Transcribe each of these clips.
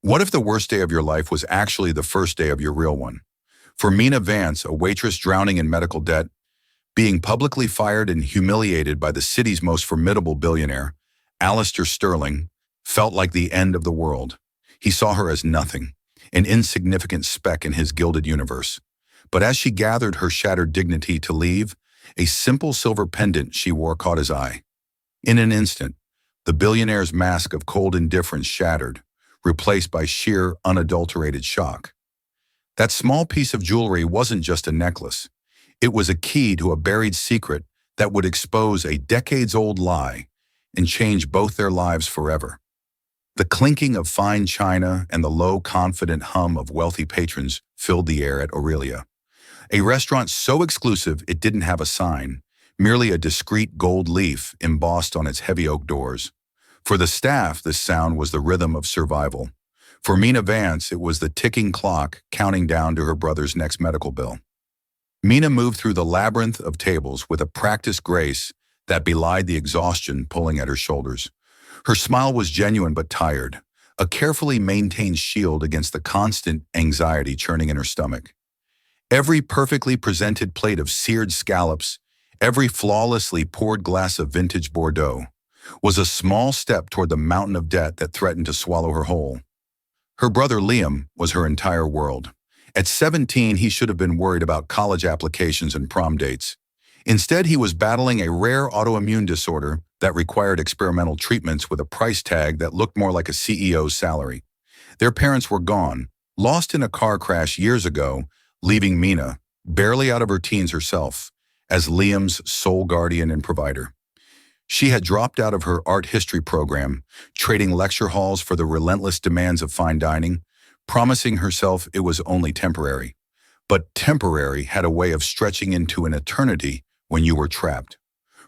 What if the worst day of your life was actually the first day of your real one? For Mina Vance, a waitress drowning in medical debt, being publicly fired and humiliated by the city's most formidable billionaire, Alistair Sterling, felt like the end of the world. He saw her as nothing, an insignificant speck in his gilded universe. But as she gathered her shattered dignity to leave, a simple silver pendant she wore caught his eye. In an instant, the billionaire's mask of cold indifference shattered, replaced by sheer, unadulterated shock. That small piece of jewelry wasn't just a necklace. It was a key to a buried secret that would expose a decades-old lie and change both their lives forever. The clinking of fine china and the low, confident hum of wealthy patrons filled the air at Aurelia, a restaurant so exclusive it didn't have a sign, merely a discreet gold leaf embossed on its heavy oak doors. For the staff, this sound was the rhythm of survival. For Mina Vance, it was the ticking clock counting down to her brother's next medical bill. Mina moved through the labyrinth of tables with a practiced grace that belied the exhaustion pulling at her shoulders. Her smile was genuine but tired, a carefully maintained shield against the constant anxiety churning in her stomach. Every perfectly presented plate of seared scallops, every flawlessly poured glass of vintage Bordeaux, was a small step toward the mountain of debt that threatened to swallow her whole. Her brother Liam was her entire world. At 17, he should have been worried about college applications and prom dates. Instead, he was battling a rare autoimmune disorder that required experimental treatments with a price tag that looked more like a CEO's salary. Their parents were gone, lost in a car crash years ago, leaving Mina, barely out of her teens herself, as Liam's sole guardian and provider. She had dropped out of her art history program, trading lecture halls for the relentless demands of fine dining, promising herself it was only temporary. But temporary had a way of stretching into an eternity when you were trapped.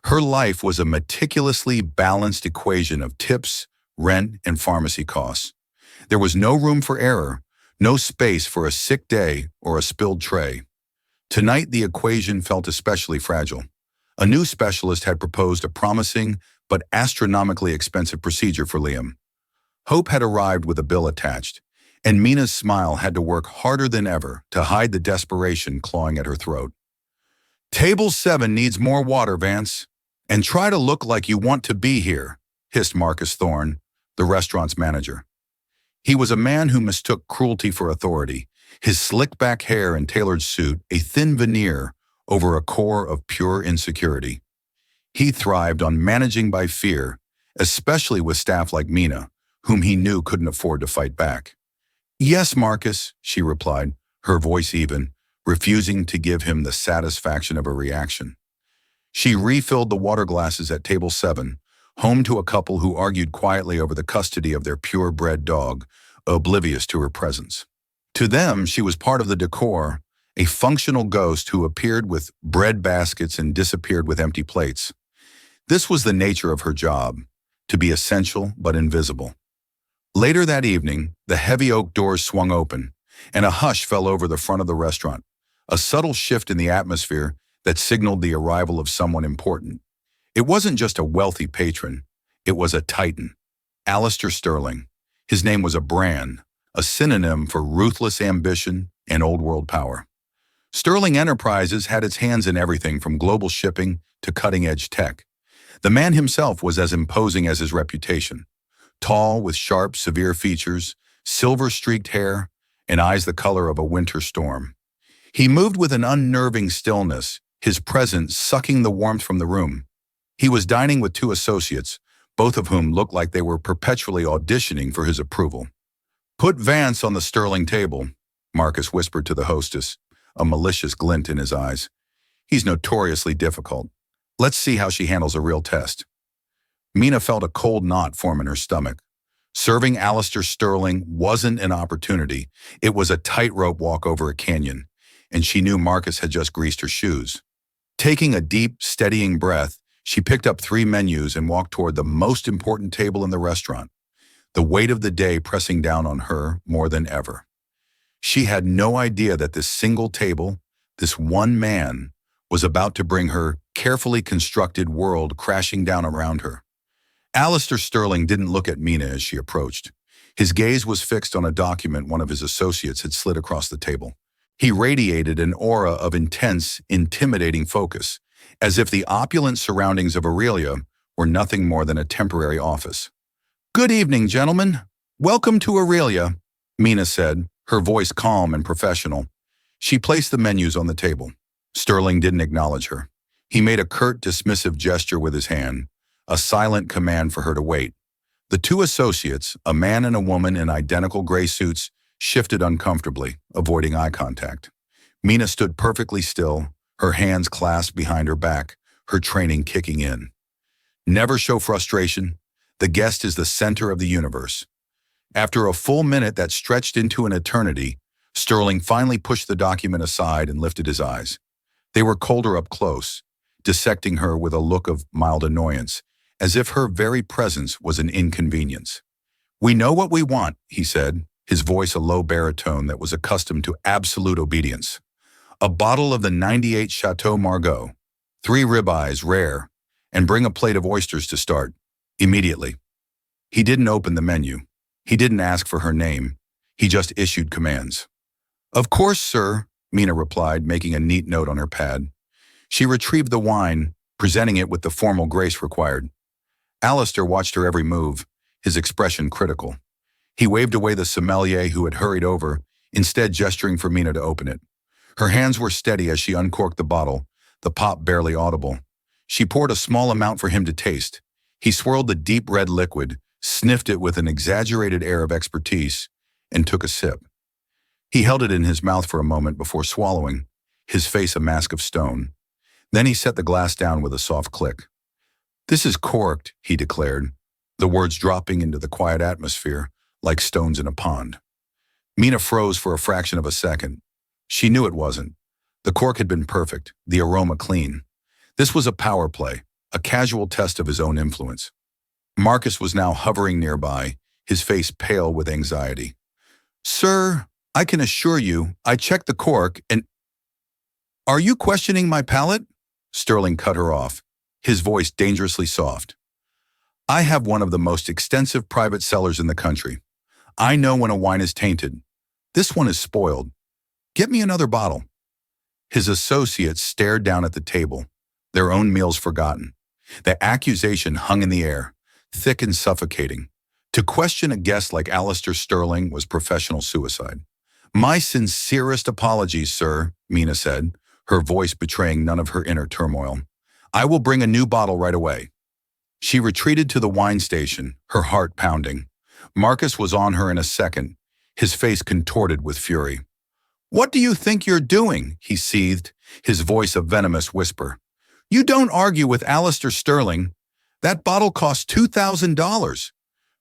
Her life was a meticulously balanced equation of tips, rent, and pharmacy costs. There was no room for error, no space for a sick day or a spilled tray. Tonight, the equation felt especially fragile. A new specialist had proposed a promising but astronomically expensive procedure for Liam. Hope had arrived with a bill attached, and Mina's smile had to work harder than ever to hide the desperation clawing at her throat. "Table 7 needs more water, Vance. And try to look like you want to be here," hissed Marcus Thorne, the restaurant's manager. He was a man who mistook cruelty for authority, his slick-back hair and tailored suit a thin veneer over a core of pure insecurity. He thrived on managing by fear, especially with staff like Mina, whom he knew couldn't afford to fight back. "Yes, Marcus," she replied, her voice even, refusing to give him the satisfaction of a reaction. She refilled the water glasses at table 7, home to a couple who argued quietly over the custody of their purebred dog, oblivious to her presence. To them, she was part of the decor, a functional ghost who appeared with bread baskets and disappeared with empty plates. This was the nature of her job, to be essential but invisible. Later that evening, the heavy oak doors swung open, and a hush fell over the front of the restaurant, a subtle shift in the atmosphere that signaled the arrival of someone important. It wasn't just a wealthy patron, it was a titan, Alistair Sterling. His name was a brand, a synonym for ruthless ambition and old-world power. Sterling Enterprises had its hands in everything from global shipping to cutting-edge tech. The man himself was as imposing as his reputation. Tall, with sharp, severe features, silver-streaked hair, and eyes the color of a winter storm. He moved with an unnerving stillness, his presence sucking the warmth from the room. He was dining with 2 associates, both of whom looked like they were perpetually auditioning for his approval. "Put Vance on the Sterling table," Marcus whispered to the hostess, a malicious glint in his eyes. "He's notoriously difficult. Let's see how she handles a real test." Mina felt a cold knot form in her stomach. Serving Alistair Sterling wasn't an opportunity. It was a tightrope walk over a canyon, and she knew Marcus had just greased her shoes. Taking a deep, steadying breath, she picked up 3 menus and walked toward the most important table in the restaurant, the weight of the day pressing down on her more than ever. She had no idea that this single table, this one man, was about to bring her carefully constructed world crashing down around her. Alistair Sterling didn't look at Mina as she approached. His gaze was fixed on a document one of his associates had slid across the table. He radiated an aura of intense, intimidating focus, as if the opulent surroundings of Aurelia were nothing more than a temporary office. "Good evening, gentlemen. Welcome to Aurelia," Mina said, her voice calm and professional. She placed the menus on the table. Sterling didn't acknowledge her. He made a curt, dismissive gesture with his hand, a silent command for her to wait. The two associates, a man and a woman in identical gray suits, shifted uncomfortably, avoiding eye contact. Mina stood perfectly still, her hands clasped behind her back, her training kicking in. Never show frustration. The guest is the center of the universe. After a full minute that stretched into an eternity, Sterling finally pushed the document aside and lifted his eyes. They were colder up close, dissecting her with a look of mild annoyance, as if her very presence was an inconvenience. "We know what we want," he said, his voice a low baritone that was accustomed to absolute obedience. "A bottle of the 98 Chateau Margaux, 3 ribeyes, rare, and bring a plate of oysters to start, immediately." He didn't open the menu. He didn't ask for her name. He just issued commands. "Of course, sir," Mina replied, making a neat note on her pad. She retrieved the wine, presenting it with the formal grace required. Alistair watched her every move, his expression critical. He waved away the sommelier who had hurried over, instead gesturing for Mina to open it. Her hands were steady as she uncorked the bottle, the pop barely audible. She poured a small amount for him to taste. He swirled the deep red liquid, sniffed it with an exaggerated air of expertise, and took a sip. He held it in his mouth for a moment before swallowing, his face a mask of stone. Then he set the glass down with a soft click. "This is corked," he declared, the words dropping into the quiet atmosphere like stones in a pond. Mina froze for a fraction of a second. She knew it wasn't. The cork had been perfect, the aroma clean. This was a power play, a casual test of his own influence. Marcus was now hovering nearby, his face pale with anxiety. "Sir, I can assure you, I checked the cork and—" "Are you questioning my palate?" Sterling cut her off, his voice dangerously soft. "I have one of the most extensive private cellars in the country. I know when a wine is tainted. This one is spoiled. Get me another bottle." His associates stared down at the table, their own meals forgotten. The accusation hung in the air, thick and suffocating. To question a guest like Alistair Sterling was professional suicide. "My sincerest apologies, sir," Mina said, her voice betraying none of her inner turmoil. "I will bring a new bottle right away." She retreated to the wine station, her heart pounding. Marcus was on her in a second, his face contorted with fury. "What do you think you're doing?" he seethed, his voice a venomous whisper. "You don't argue with Alistair Sterling. That bottle cost $2,000.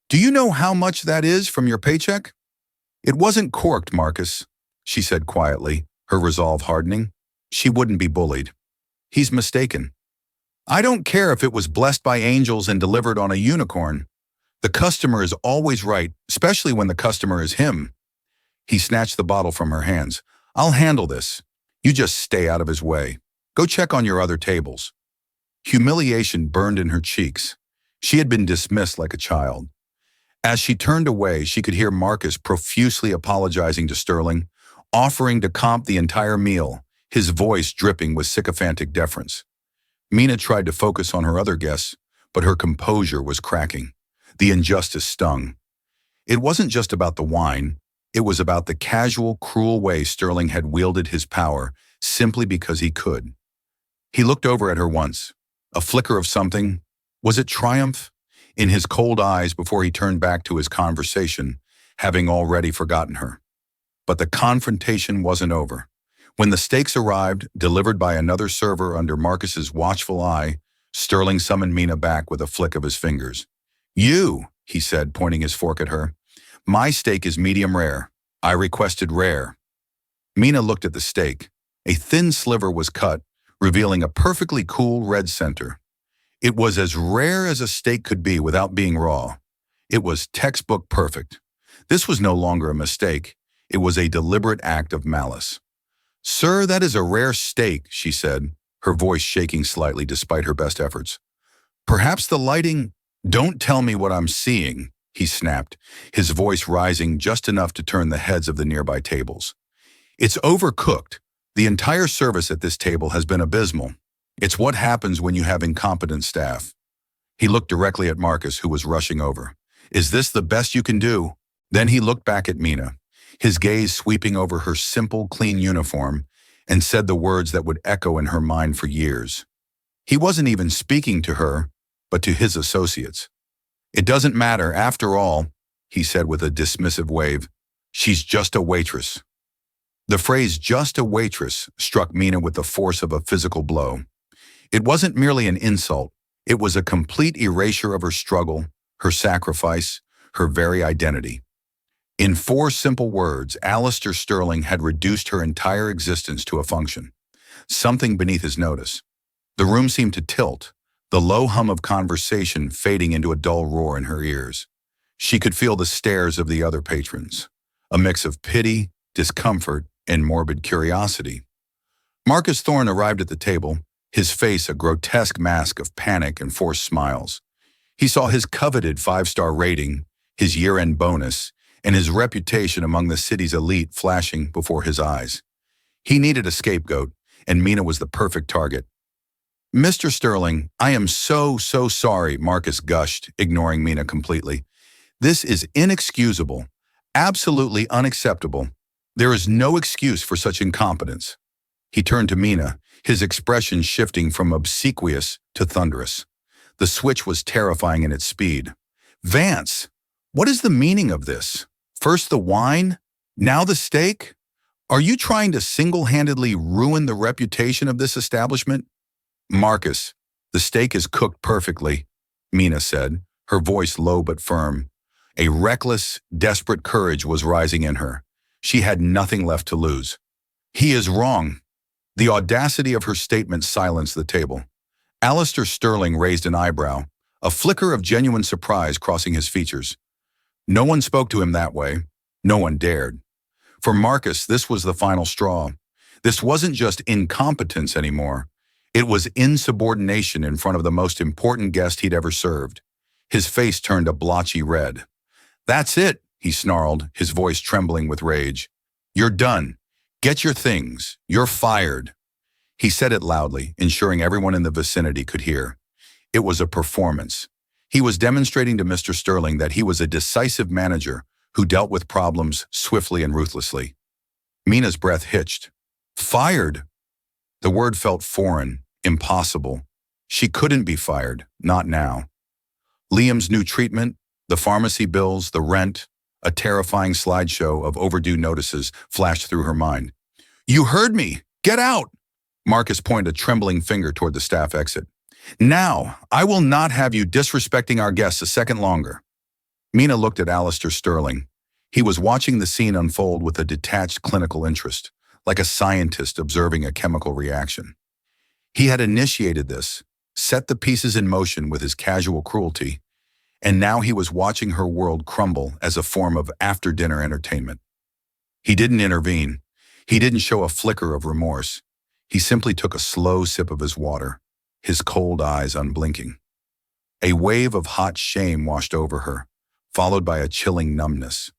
Do you know how much that is from your paycheck?" "It wasn't corked, Marcus," she said quietly, her resolve hardening. She wouldn't be bullied. "He's mistaken." "I don't care if it was blessed by angels and delivered on a unicorn. The customer is always right, especially when the customer is him." He snatched the bottle from her hands. "I'll handle this. You just stay out of his way. Go check on your other tables." Humiliation burned in her cheeks. She had been dismissed like a child. As she turned away, she could hear Marcus profusely apologizing to Sterling, offering to comp the entire meal, his voice dripping with sycophantic deference. Mina tried to focus on her other guests, but her composure was cracking. The injustice stung. It wasn't just about the wine. It was about the casual, cruel way Sterling had wielded his power simply because he could. He looked over at her once. A flicker of something. Was it triumph? In his cold eyes before he turned back to his conversation, having already forgotten her. But the confrontation wasn't over. When the steaks arrived, delivered by another server under Marcus's watchful eye, Sterling summoned Mina back with a flick of his fingers. "You," he said, pointing his fork at her. "My steak is medium rare. I requested rare." Mina looked at the steak. A thin sliver was cut, revealing a perfectly cool red center. It was as rare as a steak could be without being raw. It was textbook perfect. This was no longer a mistake. It was a deliberate act of malice. "Sir, that is a rare steak," she said, her voice shaking slightly despite her best efforts. "Perhaps the lighting—" "Don't tell me what I'm seeing," he snapped, his voice rising just enough to turn the heads of the nearby tables. It's overcooked. The entire service at this table has been abysmal. It's what happens when you have incompetent staff. He looked directly at Marcus, who was rushing over. Is this the best you can do? Then he looked back at Mina, his gaze sweeping over her simple, clean uniform, and said the words that would echo in her mind for years. He wasn't even speaking to her, but to his associates. It doesn't matter, after all, he said with a dismissive wave. She's just a waitress. The phrase just a waitress struck Mina with the force of a physical blow. It wasn't merely an insult. It was a complete erasure of her struggle, her sacrifice, her very identity. In 4 simple words, Alistair Sterling had reduced her entire existence to a function, something beneath his notice. The room seemed to tilt, the low hum of conversation fading into a dull roar in her ears. She could feel the stares of the other patrons, a mix of pity, discomfort, and morbid curiosity. Marcus Thorne arrived at the table, his face a grotesque mask of panic and forced smiles. He saw his coveted 5-star rating, his year-end bonus, and his reputation among the city's elite flashing before his eyes. He needed a scapegoat, and Mina was the perfect target. Mr. Sterling, I am so sorry, Marcus gushed, ignoring Mina completely. This is inexcusable, absolutely unacceptable. There is no excuse for such incompetence. He turned to Mina, his expression shifting from obsequious to thunderous. The switch was terrifying in its speed. Vance, what is the meaning of this? First the wine, now the steak? Are you trying to single-handedly ruin the reputation of this establishment? Marcus, the steak is cooked perfectly, Mina said, her voice low but firm. A reckless, desperate courage was rising in her. She had nothing left to lose. He is wrong. The audacity of her statement silenced the table. Alistair Sterling raised an eyebrow, a flicker of genuine surprise crossing his features. No one spoke to him that way. No one dared. For Marcus, this was the final straw. This wasn't just incompetence anymore. It was insubordination in front of the most important guest he'd ever served. His face turned a blotchy red. That's it, he snarled, his voice trembling with rage. You're done. Get your things. You're fired. He said it loudly, ensuring everyone in the vicinity could hear. It was a performance. He was demonstrating to Mr. Sterling that he was a decisive manager who dealt with problems swiftly and ruthlessly. Mina's breath hitched. Fired? The word felt foreign, impossible. She couldn't be fired, not now. Liam's new treatment, the pharmacy bills, the rent, a terrifying slideshow of overdue notices flashed through her mind. You heard me! Get out! Marcus pointed a trembling finger toward the staff exit. Now, I will not have you disrespecting our guests a second longer. Mina looked at Alistair Sterling. He was watching the scene unfold with a detached clinical interest, like a scientist observing a chemical reaction. He had initiated this, set the pieces in motion with his casual cruelty, and now he was watching her world crumble as a form of after-dinner entertainment. He didn't intervene. He didn't show a flicker of remorse. He simply took a slow sip of his water, his cold eyes unblinking. A wave of hot shame washed over her, followed by a chilling numbness.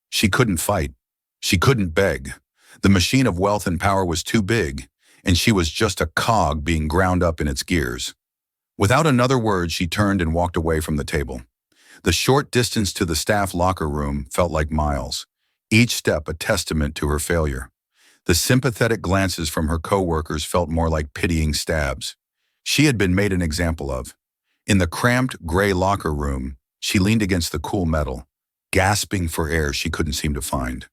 She couldn't fight. She couldn't beg. The machine of wealth and power was too big, and she was just a cog being ground up in its gears. Without another word, she turned and walked away from the table. The short distance to the staff locker room felt like miles, each step a testament to her failure. The sympathetic glances from her co-workers felt more like pitying stabs. She had been made an example of. In the cramped, gray locker room, she leaned against the cool metal, gasping for air she couldn't seem to find.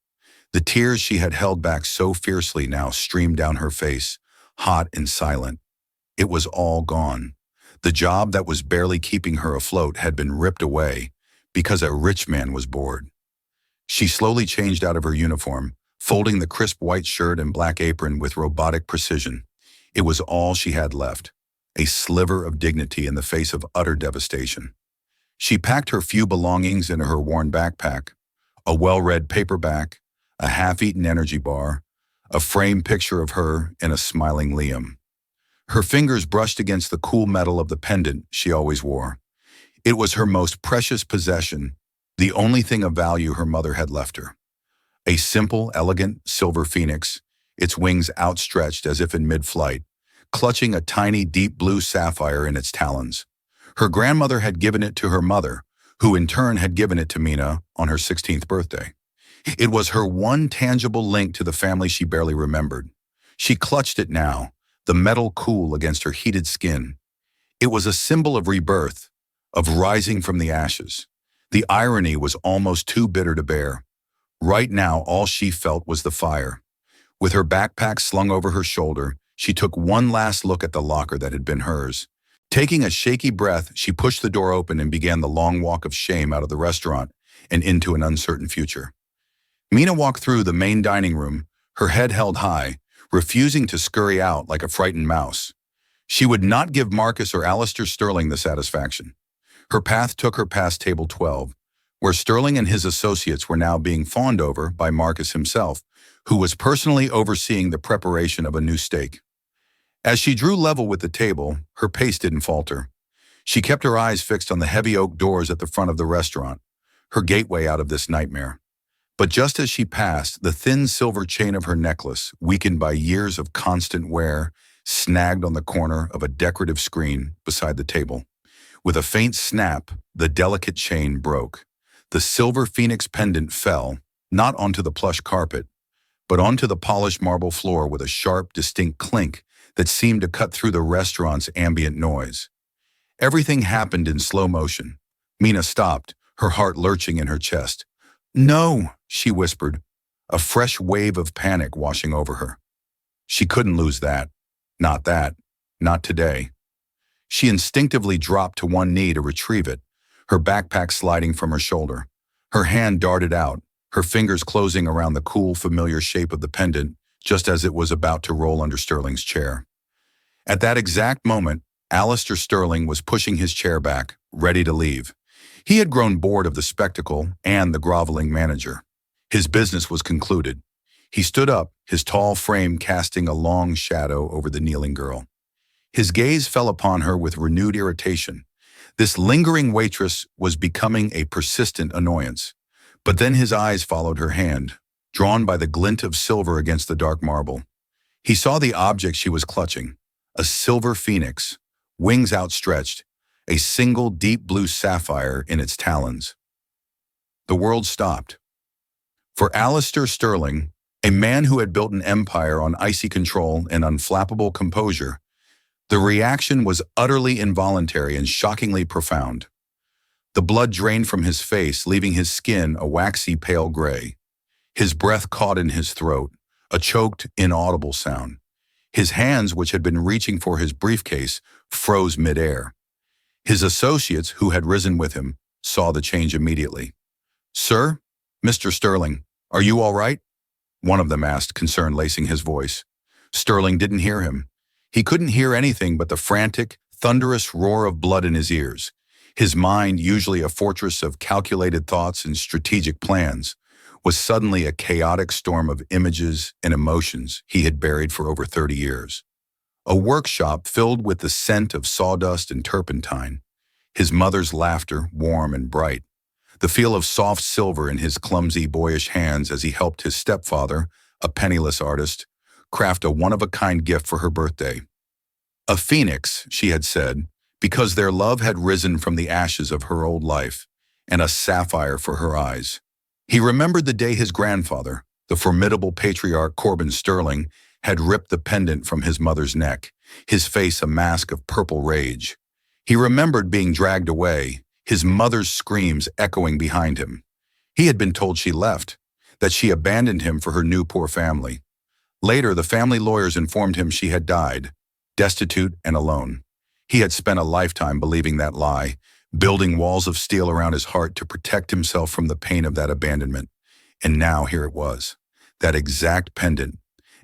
The tears she had held back so fiercely now streamed down her face, hot and silent. It was all gone. The job that was barely keeping her afloat had been ripped away because a rich man was bored. She slowly changed out of her uniform, folding the crisp white shirt and black apron with robotic precision. It was all she had left, a sliver of dignity in the face of utter devastation. She packed her few belongings into her worn backpack, a well-read paperback, a half-eaten energy bar, a framed picture of her and a smiling Liam. Her fingers brushed against the cool metal of the pendant she always wore. It was her most precious possession, the only thing of value her mother had left her. A simple, elegant silver phoenix, its wings outstretched as if in mid-flight, clutching a tiny deep blue sapphire in its talons. Her grandmother had given it to her mother, who in turn had given it to Mina on her 16th birthday. It was her one tangible link to the family she barely remembered. She clutched it now, the metal cool against her heated skin. It was a symbol of rebirth, of rising from the ashes. The irony was almost too bitter to bear. Right now, all she felt was the fire. With her backpack slung over her shoulder, she took one last look at the locker that had been hers. Taking a shaky breath, she pushed the door open and began the long walk of shame out of the restaurant and into an uncertain future. Mina walked through the main dining room, her head held high, refusing to scurry out like a frightened mouse. She would not give Marcus or Alistair Sterling the satisfaction. Her path took her past table 12, where Sterling and his associates were now being fawned over by Marcus himself, who was personally overseeing the preparation of a new steak. As she drew level with the table, her pace didn't falter. She kept her eyes fixed on the heavy oak doors at the front of the restaurant, her gateway out of this nightmare. But just as she passed, the thin silver chain of her necklace, weakened by years of constant wear, snagged on the corner of a decorative screen beside the table. With a faint snap, the delicate chain broke. The silver phoenix pendant fell, not onto the plush carpet, but onto the polished marble floor with a sharp, distinct clink that seemed to cut through the restaurant's ambient noise. Everything happened in slow motion. Mina stopped, her heart lurching in her chest. "No," she whispered, a fresh wave of panic washing over her. She couldn't lose that. Not that. Not today. She instinctively dropped to one knee to retrieve it, her backpack sliding from her shoulder. Her hand darted out, her fingers closing around the cool, familiar shape of the pendant, just as it was about to roll under Sterling's chair. At that exact moment, Alistair Sterling was pushing his chair back, ready to leave. He had grown bored of the spectacle and the groveling manager. His business was concluded. He stood up, his tall frame casting a long shadow over the kneeling girl. His gaze fell upon her with renewed irritation. This lingering waitress was becoming a persistent annoyance. But then his eyes followed her hand, drawn by the glint of silver against the dark marble. He saw the object she was clutching, a silver phoenix, wings outstretched, a single deep blue sapphire in its talons. The world stopped. For Alistair Sterling, a man who had built an empire on icy control and unflappable composure, the reaction was utterly involuntary and shockingly profound. The blood drained from his face, leaving his skin a waxy pale gray. His breath caught in his throat, a choked, inaudible sound. His hands, which had been reaching for his briefcase, froze midair. His associates, who had risen with him, saw the change immediately. "Sir? Mr. Sterling, are you all right?" one of them asked, concern lacing his voice. Sterling didn't hear him. He couldn't hear anything but the frantic, thunderous roar of blood in his ears. His mind, usually a fortress of calculated thoughts and strategic plans, was suddenly a chaotic storm of images and emotions he had buried for over 30 years. A workshop filled with the scent of sawdust and turpentine, his mother's laughter warm and bright, the feel of soft silver in his clumsy, boyish hands as he helped his stepfather, a penniless artist, craft a one-of-a-kind gift for her birthday. A phoenix, she had said, because their love had risen from the ashes of her old life, and a sapphire for her eyes. He remembered the day his grandfather, the formidable patriarch Corbin Sterling, had ripped the pendant from his mother's neck, his face a mask of purple rage. He remembered being dragged away, his mother's screams echoing behind him. He had been told she left, that she abandoned him for her new poor family. Later, the family lawyers informed him she had died, destitute and alone. He had spent a lifetime believing that lie, building walls of steel around his heart to protect himself from the pain of that abandonment. And now here it was, that exact pendant,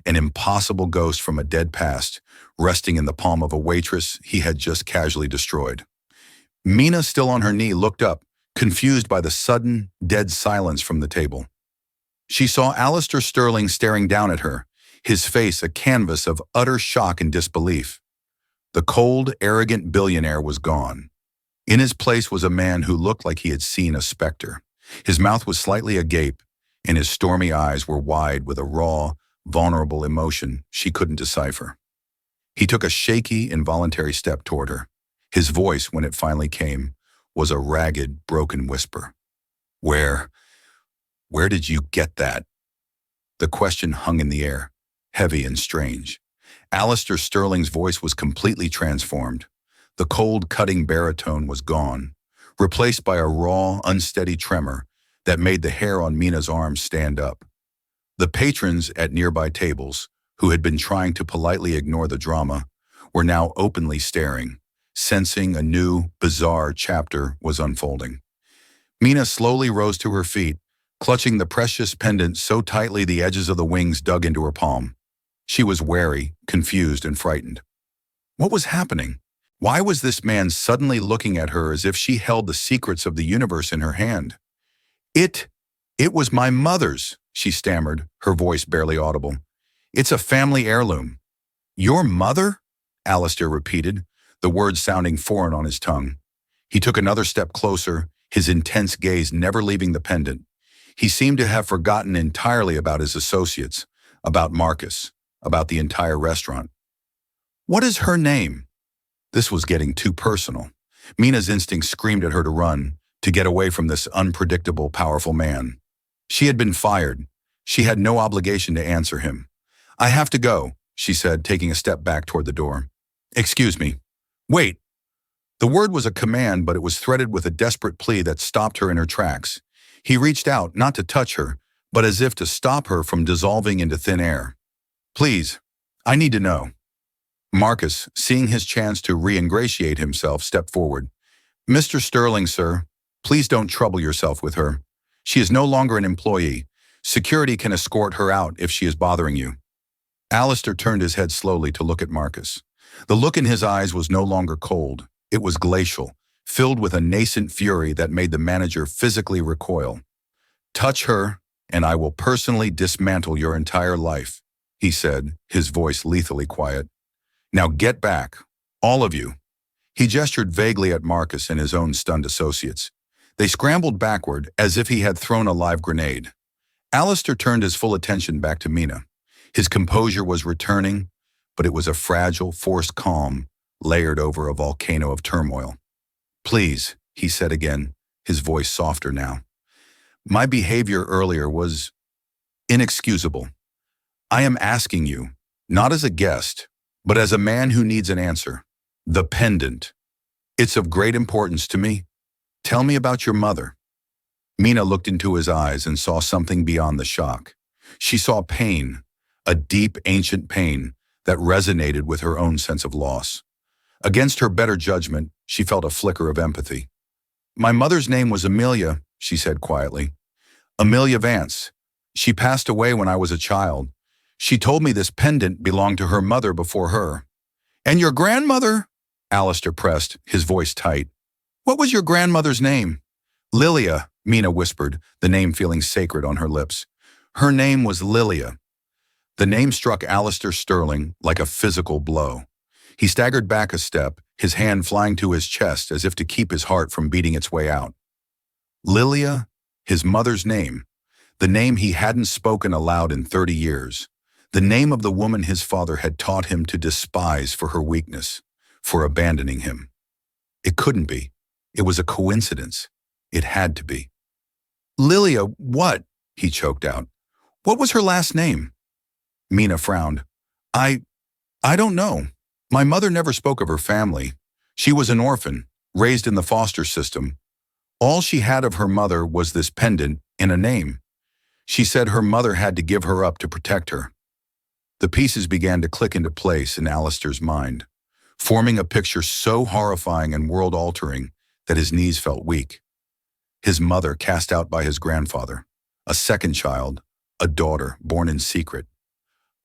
an impossible ghost from a dead past, resting in the palm of a waitress he had just casually destroyed. Mina, still on her knee, looked up, confused by the sudden, dead silence from the table. She saw Alistair Sterling staring down at her, his face a canvas of utter shock and disbelief. The cold, arrogant billionaire was gone. In his place was a man who looked like he had seen a specter. His mouth was slightly agape, and his stormy eyes were wide with a raw, vulnerable emotion she couldn't decipher. He took a shaky, involuntary step toward her. His voice, when it finally came, was a ragged, broken whisper. Where, where did you get that? The question hung in the air, heavy and strange. Alistair Sterling's voice was completely transformed. The cold, cutting baritone was gone, replaced by a raw, unsteady tremor that made the hair on Mina's arms stand up. The patrons at nearby tables, who had been trying to politely ignore the drama, were now openly staring, sensing a new, bizarre chapter was unfolding. Mina slowly rose to her feet, clutching the precious pendant so tightly the edges of the wings dug into her palm. She was wary, confused, and frightened. What was happening? Why was this man suddenly looking at her as if she held the secrets of the universe in her hand? It was my mother's, she stammered, her voice barely audible. It's a family heirloom. Your mother? Alistair repeated, the words sounding foreign on his tongue. He took another step closer, his intense gaze never leaving the pendant. He seemed to have forgotten entirely about his associates, about Marcus, about the entire restaurant. What is her name? This was getting too personal. Mina's instinct screamed at her to run, to get away from this unpredictable, powerful man. She had been fired. She had no obligation to answer him. I have to go, she said, taking a step back toward the door. Excuse me. Wait. The word was a command, but it was threaded with a desperate plea that stopped her in her tracks. He reached out, not to touch her, but as if to stop her from dissolving into thin air. Please, I need to know. Marcus, seeing his chance to re-ingratiate himself, stepped forward. Mr. Sterling, sir, please don't trouble yourself with her. She is no longer an employee. Security can escort her out if she is bothering you. Alistair turned his head slowly to look at Marcus. The look in his eyes was no longer cold. It was glacial, filled with a nascent fury that made the manager physically recoil. Touch her, and I will personally dismantle your entire life, he said, his voice lethally quiet. Now get back, all of you. He gestured vaguely at Marcus and his own stunned associates. They scrambled backward as if he had thrown a live grenade. Alistair turned his full attention back to Mina. His composure was returning, but it was a fragile, forced calm, layered over a volcano of turmoil. Please, he said again, his voice softer now. My behavior earlier was inexcusable. I am asking you, not as a guest, but as a man who needs an answer. The pendant. It's of great importance to me. Tell me about your mother. Mina looked into his eyes and saw something beyond the shock. She saw pain, a deep, ancient pain that resonated with her own sense of loss. Against her better judgment, she felt a flicker of empathy. My mother's name was Amelia, she said quietly. Amelia Vance. She passed away when I was a child. She told me this pendant belonged to her mother before her. And your grandmother? Alistair pressed, his voice tight. What was your grandmother's name? Lilia, Mina whispered, the name feeling sacred on her lips. Her name was Lilia. The name struck Alistair Sterling like a physical blow. He staggered back a step, his hand flying to his chest as if to keep his heart from beating its way out. Lilia, his mother's name, the name he hadn't spoken aloud in 30 years, the name of the woman his father had taught him to despise for her weakness, for abandoning him. It couldn't be. It was a coincidence. It had to be. Lilia, what? He choked out. What was her last name? Mina frowned. I don't know. My mother never spoke of her family. She was an orphan, raised in the foster system. All she had of her mother was this pendant and a name. She said her mother had to give her up to protect her. The pieces began to click into place in Alistair's mind, forming a picture so horrifying and world-altering that his knees felt weak. His mother cast out by his grandfather, a second child, a daughter born in secret.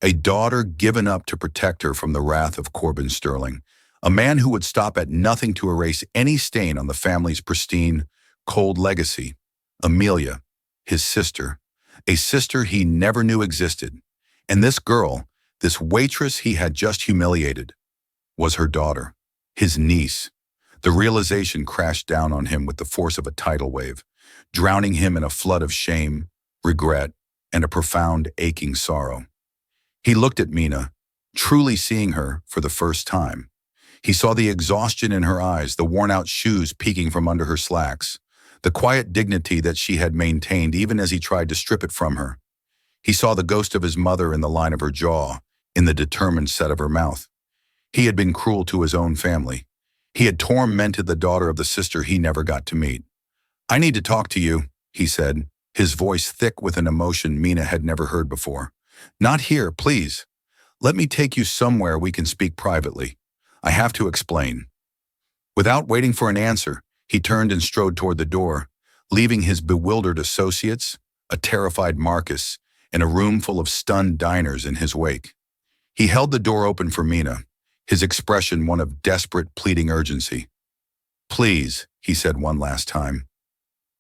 A daughter given up to protect her from the wrath of Corbin Sterling, a man who would stop at nothing to erase any stain on the family's pristine, cold legacy. Amelia, his sister, a sister he never knew existed. And this girl, this waitress he had just humiliated, was her daughter, his niece. The realization crashed down on him with the force of a tidal wave. drowning him in a flood of shame, regret, and a profound, aching sorrow. He looked at Mina, truly seeing her for the first time. He saw the exhaustion in her eyes, the worn-out shoes peeking from under her slacks, the quiet dignity that she had maintained even as he tried to strip it from her. He saw the ghost of his mother in the line of her jaw, in the determined set of her mouth. He had been cruel to his own family. He had tormented the daughter of the sister he never got to meet. "I need to talk to you," he said, his voice thick with an emotion Mina had never heard before. "Not here, please. Let me take you somewhere we can speak privately. I have to explain." Without waiting for an answer, he turned and strode toward the door, leaving his bewildered associates, a terrified Marcus, and a room full of stunned diners in his wake. He held the door open for Mina, his expression one of desperate, pleading urgency. "Please," he said one last time.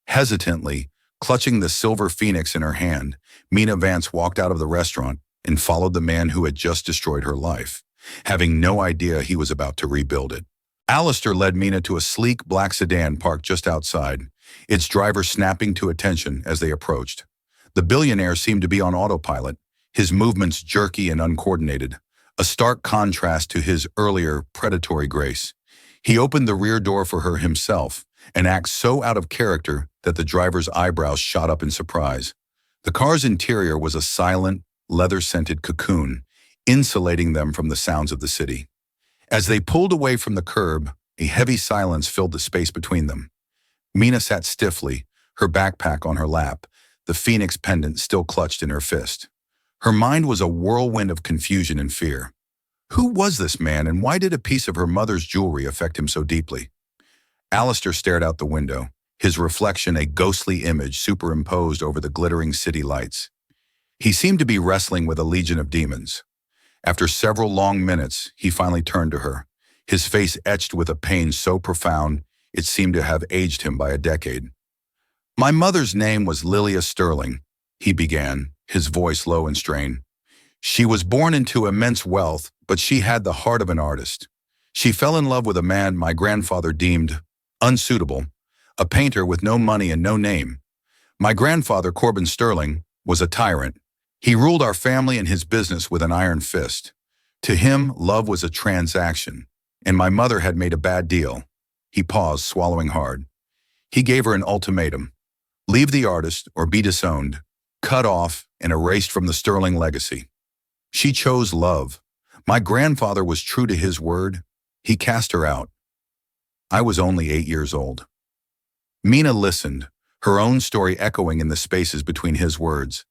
Hesitantly, clutching the silver phoenix in her hand, Mina Vance walked out of the restaurant and followed the man who had just destroyed her life, having no idea he was about to rebuild it. Alistair led Mina to a sleek black sedan parked just outside, its driver snapping to attention as they approached. The billionaire seemed to be on autopilot, his movements jerky and uncoordinated, a stark contrast to his earlier predatory grace. He opened the rear door for her himself, an act so out of character that the driver's eyebrows shot up in surprise. The car's interior was a silent, leather-scented cocoon, insulating them from the sounds of the city. As they pulled away from the curb, a heavy silence filled the space between them. Mina sat stiffly, her backpack on her lap, the phoenix pendant still clutched in her fist. Her mind was a whirlwind of confusion and fear. Who was this man, and why did a piece of her mother's jewelry affect him so deeply? Alistair stared out the window, his reflection a ghostly image superimposed over the glittering city lights. He seemed to be wrestling with a legion of demons. After several long minutes, he finally turned to her, his face etched with a pain so profound it seemed to have aged him by a decade. "My mother's name was Lilia Sterling," he began, his voice low and strained. "She was born into immense wealth, but she had the heart of an artist. She fell in love with a man my grandfather deemed unsuitable, a painter with no money and no name. My grandfather, Corbin Sterling, was a tyrant. He ruled our family and his business with an iron fist. To him, love was a transaction, and my mother had made a bad deal." He paused, swallowing hard. He gave her an ultimatum: leave the artist or be disowned, cut off and erased from the Sterling legacy. She chose love. My grandfather was true to his word. He cast her out. I was only 8 years old. Mina listened, her own story echoing in the spaces between his words.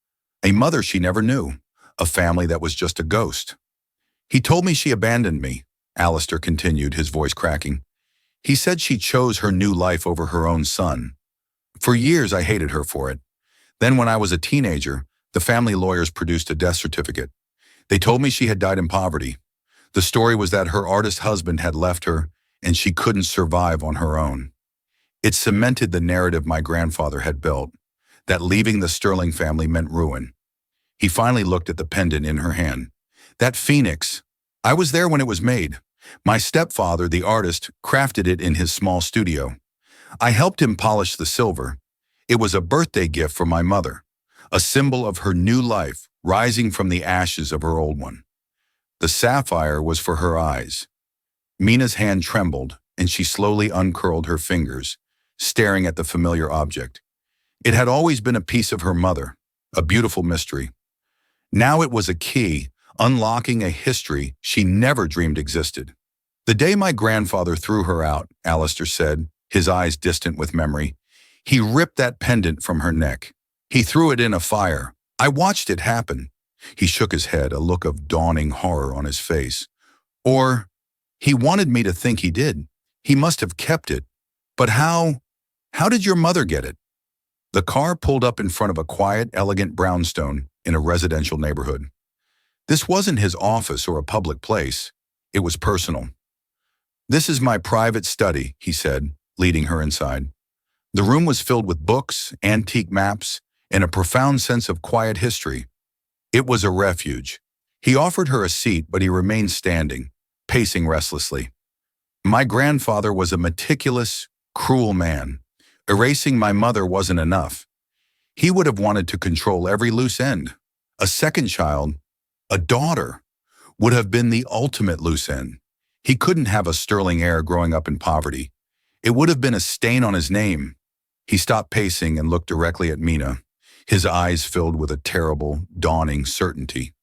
A mother she never knew, a family that was just a ghost. "He told me she abandoned me," Alistair continued, his voice cracking. "He said she chose her new life over her own son. For years I hated her for it. Then when I was a teenager, the family lawyers produced a death certificate. They told me she had died in poverty. The story was that her artist husband had left her and she couldn't survive on her own. It cemented the narrative my grandfather had built, that leaving the Sterling family meant ruin." He finally looked at the pendant in her hand. "That phoenix, I was there when it was made. My stepfather, the artist, crafted it in his small studio. I helped him polish the silver. It was a birthday gift from my mother, a symbol of her new life rising from the ashes of her old one. The sapphire was for her eyes." Mina's hand trembled, and she slowly uncurled her fingers, staring at the familiar object. It had always been a piece of her mother, a beautiful mystery. Now it was a key, unlocking a history she never dreamed existed. "The day my grandfather threw her out," Alistair said, his eyes distant with memory, "he ripped that pendant from her neck. He threw it in a fire. I watched it happen." He shook his head, a look of dawning horror on his face. "Or, he wanted me to think he did. He must have kept it. But how did your mother get it?" The car pulled up in front of a quiet, elegant brownstone in a residential neighborhood. This wasn't his office or a public place. It was personal. "This is my private study," he said, leading her inside. The room was filled with books, antique maps, and a profound sense of quiet history. It was a refuge. He offered her a seat, but he remained standing, pacing restlessly. "My grandfather was a meticulous, cruel man. Erasing my mother wasn't enough. He would have wanted to control every loose end. A second child, a daughter, would have been the ultimate loose end. He couldn't have a sterling heir growing up in poverty. It would have been a stain on his name. He stopped pacing and looked directly at Mina, his eyes filled with a terrible, dawning certainty.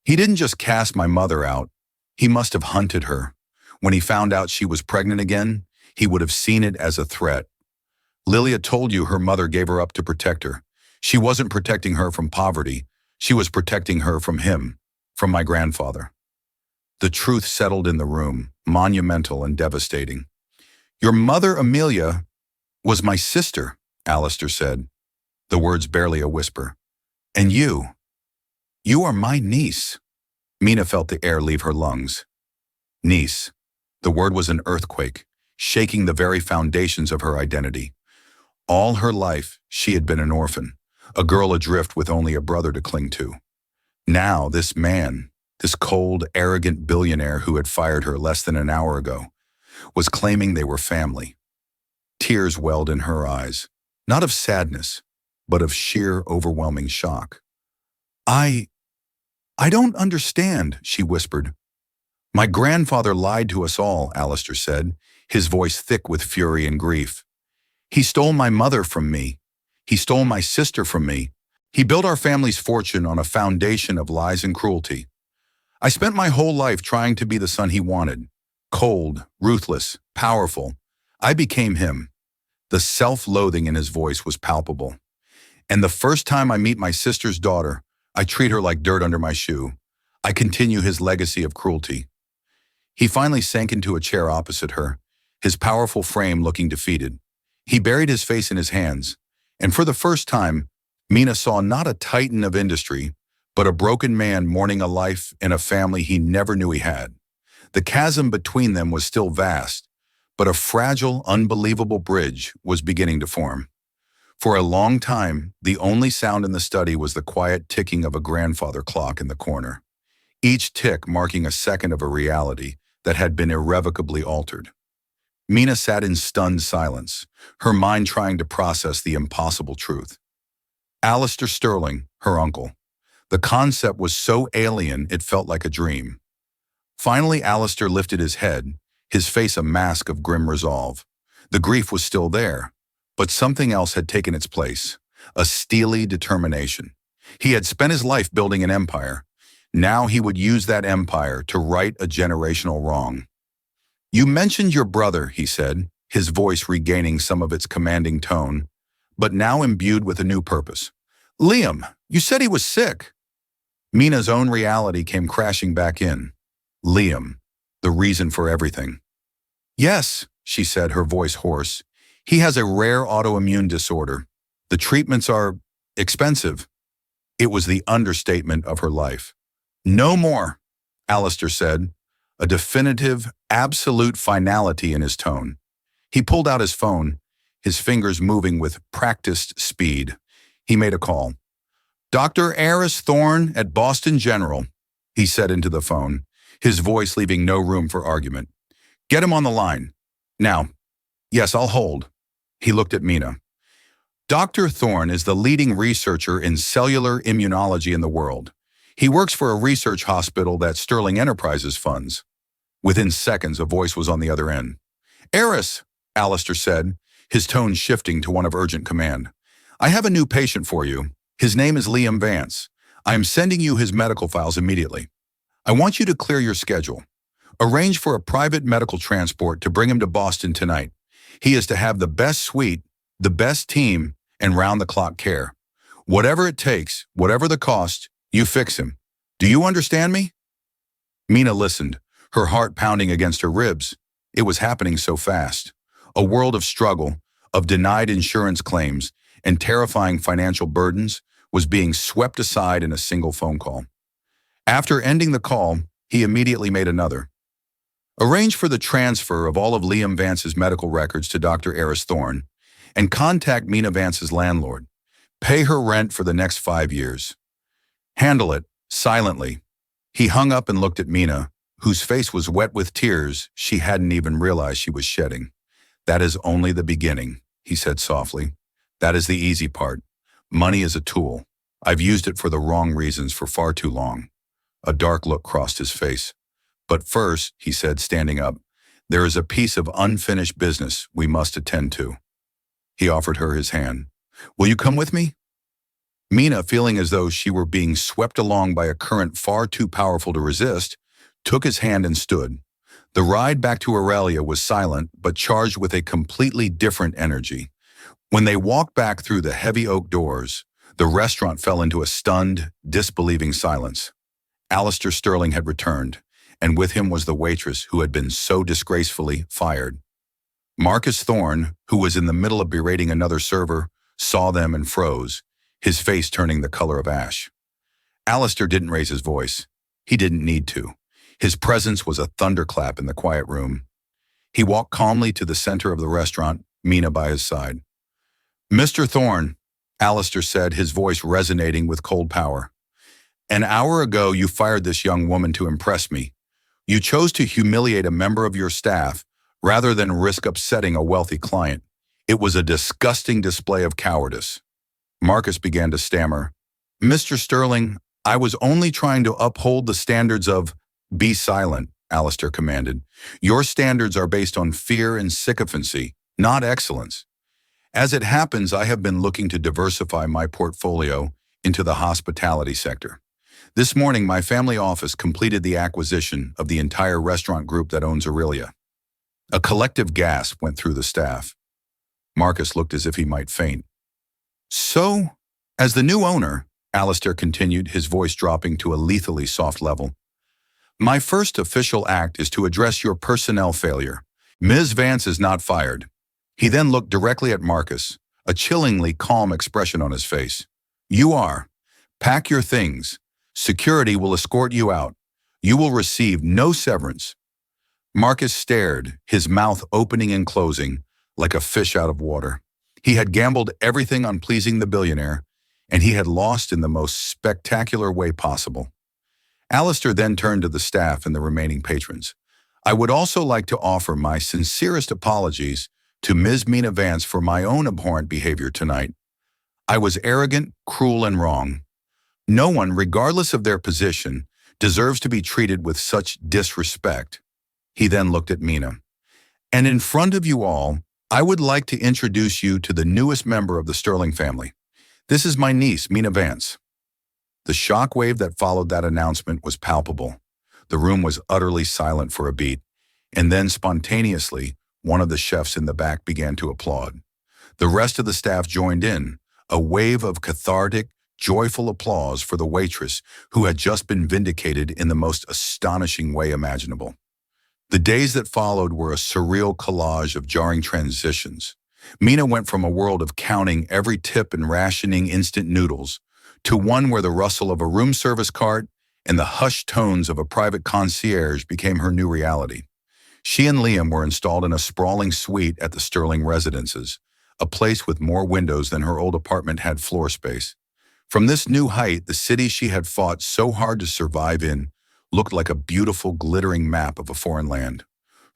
He didn't just cast my mother out. He must have hunted her. When he found out she was pregnant again, he would have seen it as a threat. Lilia told you her mother gave her up to protect her. She wasn't protecting her from poverty. She was protecting her from him, from my grandfather. The truth settled in the room, monumental and devastating. Your mother, Amelia, was my sister, Alistair said, the words barely a whisper. And you are my niece. Mina felt the air leave her lungs. Niece. The word was an earthquake, shaking the very foundations of her identity. All her life, she had been an orphan, a girl adrift with only a brother to cling to. Now, this man, this cold, arrogant billionaire who had fired her less than an hour ago, was claiming they were family. Tears welled in her eyes, not of sadness, but of sheer, overwhelming shock. I don't understand, she whispered. My grandfather lied to us all, Alistair said, his voice thick with fury and grief. He stole my mother from me. He stole my sister from me. He built our family's fortune on a foundation of lies and cruelty. I spent my whole life trying to be the son he wanted. Cold, ruthless, powerful. I became him. The self-loathing in his voice was palpable. And the first time I meet my sister's daughter, I treat her like dirt under my shoe. I continue his legacy of cruelty. He finally sank into a chair opposite her, his powerful frame looking defeated. He buried his face in his hands, and for the first time, Mina saw not a titan of industry, but a broken man mourning a life in a family he never knew he had. The chasm between them was still vast, but a fragile, unbelievable bridge was beginning to form. For a long time, the only sound in the study was the quiet ticking of a grandfather clock in the corner, each tick marking a second of a reality that had been irrevocably altered. Mina sat in stunned silence, her mind trying to process the impossible truth. Alistair Sterling, her uncle. The concept was so alien it felt like a dream. Finally, Alistair lifted his head, his face a mask of grim resolve. The grief was still there, but something else had taken its place, a steely determination. He had spent his life building an empire. Now he would use that empire to right a generational wrong. You mentioned your brother, he said, his voice regaining some of its commanding tone, but now imbued with a new purpose. Liam, you said he was sick. Mina's own reality came crashing back in. Liam, the reason for everything. Yes, she said, her voice hoarse. He has a rare autoimmune disorder. The treatments are expensive. It was the understatement of her life. No more, Alistair said, a definitive, absolute finality in his tone. He pulled out his phone, his fingers moving with practiced speed. He made a call. Dr. Aris Thorne at Boston General, he said into the phone, his voice leaving no room for argument. Get him on the line. Now. Yes, I'll hold. He looked at Mina. Dr. Thorne is the leading researcher in cellular immunology in the world. He works for a research hospital that Sterling Enterprises funds. Within seconds, a voice was on the other end. Aris, Alistair said, his tone shifting to one of urgent command. I have a new patient for you. His name is Liam Vance. I am sending you his medical files immediately. I want you to clear your schedule. Arrange for a private medical transport to bring him to Boston tonight. He is to have the best suite, the best team, and round-the-clock care. Whatever it takes, whatever the cost, you fix him. Do you understand me? Mina listened, her heart pounding against her ribs. It was happening so fast. A world of struggle, of denied insurance claims, and terrifying financial burdens was being swept aside in a single phone call. After ending the call, he immediately made another. Arrange for the transfer of all of Liam Vance's medical records to Dr. Aris Thorne, and contact Mina Vance's landlord. Pay her rent for the next 5 years. Handle it, silently. He hung up and looked at Mina, whose face was wet with tears she hadn't even realized she was shedding. That is only the beginning. he said softly. That is the easy part. Money is a tool. I've used it for the wrong reasons for far too long. A dark look crossed his face. But first, he said, standing up, there is a piece of unfinished business we must attend to. He offered her his hand. Will you come with me? Mina, feeling as though she were being swept along by a current far too powerful to resist, took his hand and stood. The ride back to Aurelia was silent, but charged with a completely different energy. When they walked back through the heavy oak doors, the restaurant fell into a stunned, disbelieving silence. Alistair Sterling had returned, and with him was the waitress who had been so disgracefully fired. Marcus Thorne, who was in the middle of berating another server, saw them and froze, his face turning the color of ash. Alistair didn't raise his voice. He didn't need to. His presence was a thunderclap in the quiet room. He walked calmly to the center of the restaurant, Mina by his side. Mr. Thorne, Alistair said, his voice resonating with cold power. An hour ago, you fired this young woman to impress me. You chose to humiliate a member of your staff rather than risk upsetting a wealthy client. It was a disgusting display of cowardice. Marcus began to stammer. Mr. Sterling, I was only trying to uphold the standards of— Be silent, Alistair commanded. Your standards are based on fear and sycophancy, not excellence. As it happens, I have been looking to diversify my portfolio into the hospitality sector. This morning, my family office completed the acquisition of the entire restaurant group that owns Aurelia. A collective gasp went through the staff. Marcus looked as if he might faint. So, as the new owner, Alistair continued, his voice dropping to a lethally soft level, my first official act is to address your personnel failure. Ms. Vance is not fired. He then looked directly at Marcus, a chillingly calm expression on his face. You are. Pack your things. Security will escort you out. You will receive no severance. Marcus stared, his mouth opening and closing, like a fish out of water. He had gambled everything on pleasing the billionaire, and he had lost in the most spectacular way possible. Alistair then turned to the staff and the remaining patrons. I would also like to offer my sincerest apologies to Ms. Mina Vance for my own abhorrent behavior tonight. I was arrogant, cruel, and wrong. No one, regardless of their position, deserves to be treated with such disrespect. He then looked at Mina. And in front of you all, I would like to introduce you to the newest member of the Sterling family. This is my niece, Mina Vance. The shockwave that followed that announcement was palpable. The room was utterly silent for a beat, and then spontaneously, one of the chefs in the back began to applaud. The rest of the staff joined in, a wave of cathartic, joyful applause for the waitress who had just been vindicated in the most astonishing way imaginable. The days that followed were a surreal collage of jarring transitions. Mina went from a world of counting every tip and rationing instant noodles to one where the rustle of a room service cart and the hushed tones of a private concierge became her new reality. She and Liam were installed in a sprawling suite at the Sterling residences, a place with more windows than her old apartment had floor space. From this new height, the city she had fought so hard to survive in looked like a beautiful, glittering map of a foreign land.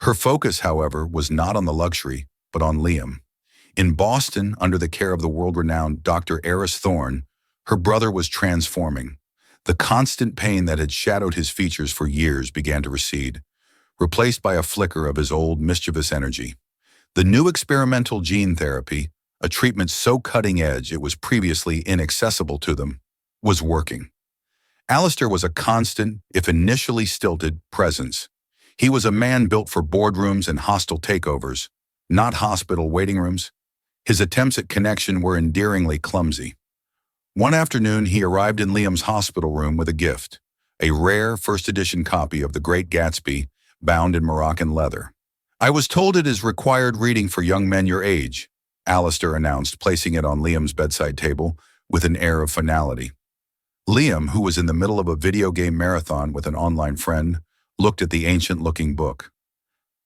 Her focus, however, was not on the luxury, but on Liam. In Boston, under the care of the world-renowned Dr. Eris Thorne, her brother was transforming. The constant pain that had shadowed his features for years began to recede, replaced by a flicker of his old, mischievous energy. The new experimental gene therapy, a treatment so cutting-edge it was previously inaccessible to them, was working. Alistair was a constant, if initially stilted, presence. He was a man built for boardrooms and hostile takeovers, not hospital waiting rooms. His attempts at connection were endearingly clumsy. One afternoon, he arrived in Liam's hospital room with a gift, a rare first-edition copy of The Great Gatsby, bound in Moroccan leather. I was told it is required reading for young men your age, Alistair announced, placing it on Liam's bedside table with an air of finality. Liam, who was in the middle of a video game marathon with an online friend, looked at the ancient-looking book.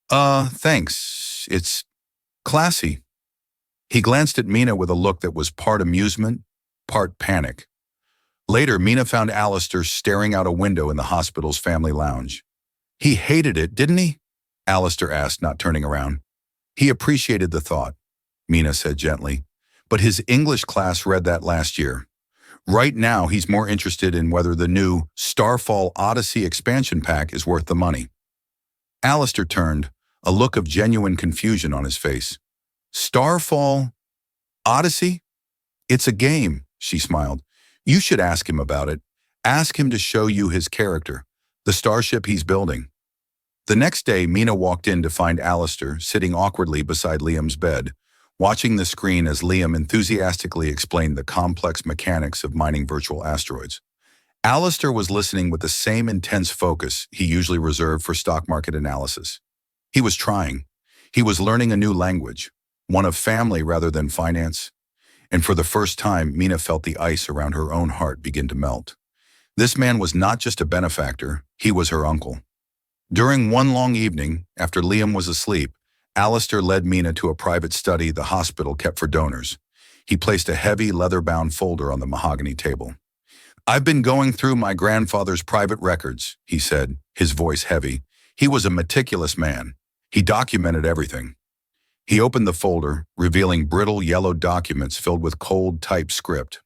Thanks. It's classy. He glanced at Mina with a look that was part amusement, part panic. Later, Mina found Alistair staring out a window in the hospital's family lounge. He hated it, didn't he? Alistair asked, not turning around. He appreciated the thought. Mina said gently. But his English class read that last year. Right now, he's more interested in whether the new Starfall Odyssey expansion pack is worth the money. Alistair turned, a look of genuine confusion on his face. Starfall Odyssey? It's a game, she smiled. You should ask him about it. Ask him to show you his character, the starship he's building. The next day, Mina walked in to find Alistair sitting awkwardly beside Liam's bed, watching the screen as Liam enthusiastically explained the complex mechanics of mining virtual asteroids. Alistair was listening with the same intense focus he usually reserved for stock market analysis. He was trying. He was learning a new language, one of family rather than finance. And for the first time, Mina felt the ice around her own heart begin to melt. This man was not just a benefactor, he was her uncle. During one long evening, after Liam was asleep, Alistair led Mina to a private study the hospital kept for donors. He placed a heavy leather-bound folder on the mahogany table. I've been going through my grandfather's private records, he said, his voice heavy. He was a meticulous man. He documented everything. He opened the folder, revealing brittle yellow documents filled with cold typed script.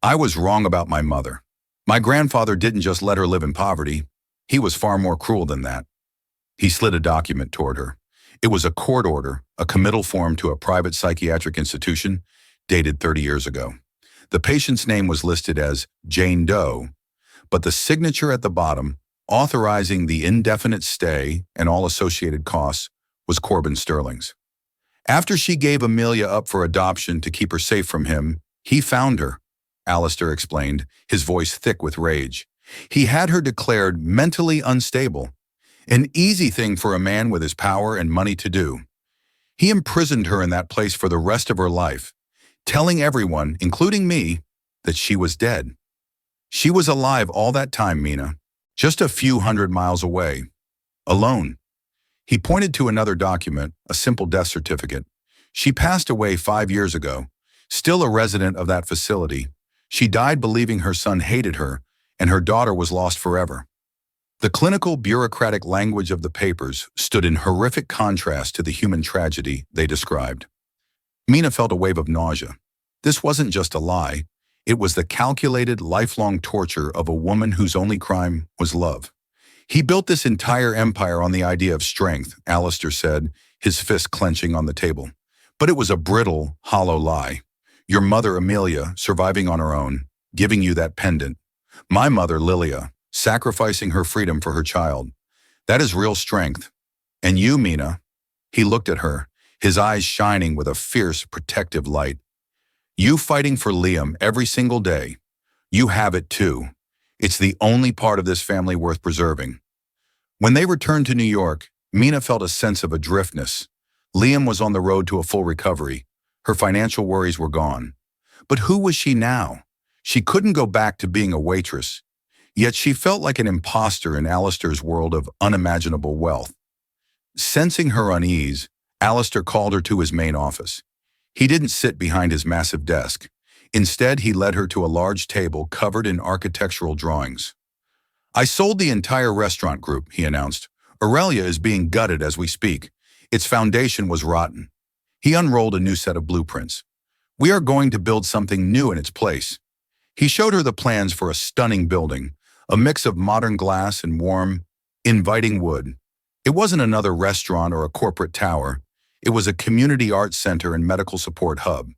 I was wrong about my mother. My grandfather didn't just let her live in poverty. He was far more cruel than that. He slid a document toward her. It was a court order, a committal form to a private psychiatric institution, dated 30 years ago. The patient's name was listed as Jane Doe, but the signature at the bottom, authorizing the indefinite stay and all associated costs, was Corbin Sterling's. After she gave Amelia up for adoption to keep her safe from him, he found her, Alistair explained, his voice thick with rage. He had her declared mentally unstable, an easy thing for a man with his power and money to do. He imprisoned her in that place for the rest of her life, telling everyone, including me, that she was dead. She was alive all that time, Mina, just a few hundred miles away, alone. He pointed to another document, a simple death certificate. She passed away 5 years ago, still a resident of that facility. She died believing her son hated her, and her daughter was lost forever. The clinical, bureaucratic language of the papers stood in horrific contrast to the human tragedy they described. Mina felt a wave of nausea. This wasn't just a lie. It was the calculated, lifelong torture of a woman whose only crime was love. He built this entire empire on the idea of strength, Alistair said, his fist clenching on the table. But it was a brittle, hollow lie. Your mother, Amelia, surviving on her own, giving you that pendant. My mother, Lilia, sacrificing her freedom for her child. That is real strength. And you, Mina, he looked at her, his eyes shining with a fierce, protective light. You fighting for Liam every single day. You have it too. It's the only part of this family worth preserving. When they returned to New York, Mina felt a sense of adriftness. Liam was on the road to a full recovery. Her financial worries were gone. But who was she now? She couldn't go back to being a waitress. Yet she felt like an imposter in Alistair's world of unimaginable wealth. Sensing her unease, Alistair called her to his main office. He didn't sit behind his massive desk. Instead, he led her to a large table covered in architectural drawings. I sold the entire restaurant group, he announced. Aurelia is being gutted as we speak. Its foundation was rotten. He unrolled a new set of blueprints. We are going to build something new in its place. He showed her the plans for a stunning building, a mix of modern glass and warm, inviting wood. It wasn't another restaurant or a corporate tower. It was a community arts center and medical support hub.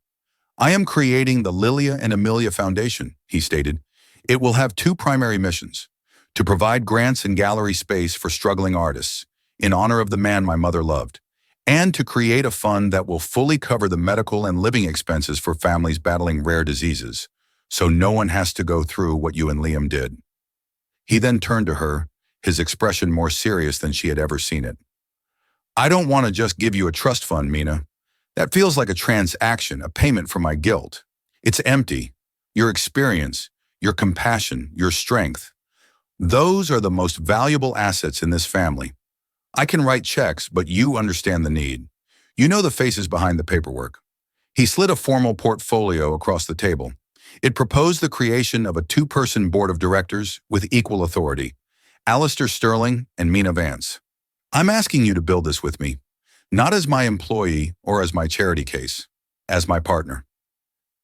I am creating the Lilia and Amelia Foundation, he stated. It will have two primary missions: to provide grants and gallery space for struggling artists, in honor of the man my mother loved, and to create a fund that will fully cover the medical and living expenses for families battling rare diseases, so no one has to go through what you and Liam did. He then turned to her, his expression more serious than she had ever seen it. I don't want to just give you a trust fund, Mina. That feels like a transaction, a payment for my guilt. It's empty. Your experience, your compassion, your strength. Those are the most valuable assets in this family. I can write checks, but you understand the need. You know the faces behind the paperwork. He slid a formal portfolio across the table. It proposed the creation of a two-person board of directors with equal authority, Alistair Sterling and Mina Vance. I'm asking you to build this with me, not as my employee or as my charity case. as my partner.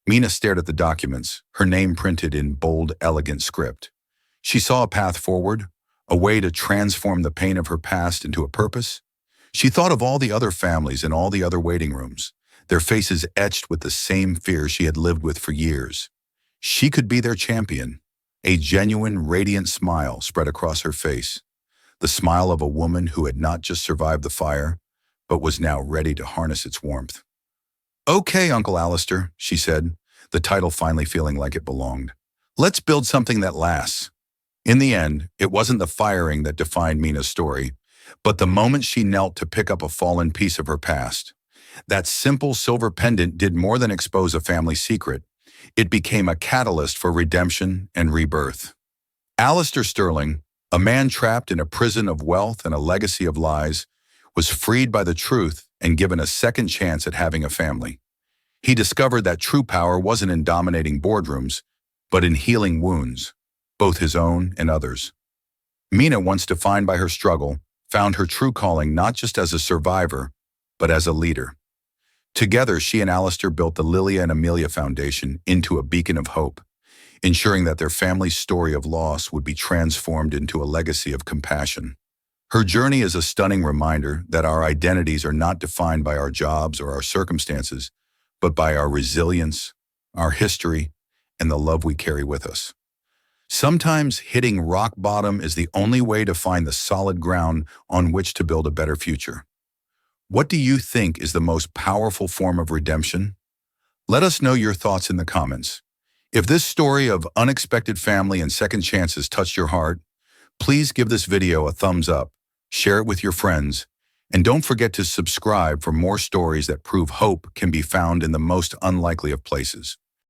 Mina stared at the documents, her name printed in bold, elegant script. She saw a path forward, a way to transform the pain of her past into a purpose. She thought of all the other families in all the other waiting rooms, their faces etched with the same fear she had lived with for years. She could be their champion. A genuine, radiant smile spread across her face, the smile of a woman who had not just survived the fire, but was now ready to harness its warmth. "Okay, Uncle Alistair," she said, the title finally feeling like it belonged. "Let's build something that lasts." In the end, it wasn't the firing that defined Mina's story, but the moment she knelt to pick up a fallen piece of her past. That simple silver pendant did more than expose a family secret. It became a catalyst for redemption and rebirth. Alistair Sterling, a man trapped in a prison of wealth and a legacy of lies, was freed by the truth and given a second chance at having a family. He discovered that true power wasn't in dominating boardrooms, but in healing wounds, both his own and others. Mina, once defined by her struggle, found her true calling not just as a survivor, but as a leader. Together, she and Alistair built the Lilia and Amelia Foundation into a beacon of hope, ensuring that their family's story of loss would be transformed into a legacy of compassion. Her journey is a stunning reminder that our identities are not defined by our jobs or our circumstances, but by our resilience, our history, and the love we carry with us. Sometimes hitting rock bottom is the only way to find the solid ground on which to build a better future. What do you think is the most powerful form of redemption? Let us know your thoughts in the comments. If this story of unexpected family and second chances touched your heart, please give this video a thumbs up, share it with your friends, and don't forget to subscribe for more stories that prove hope can be found in the most unlikely of places.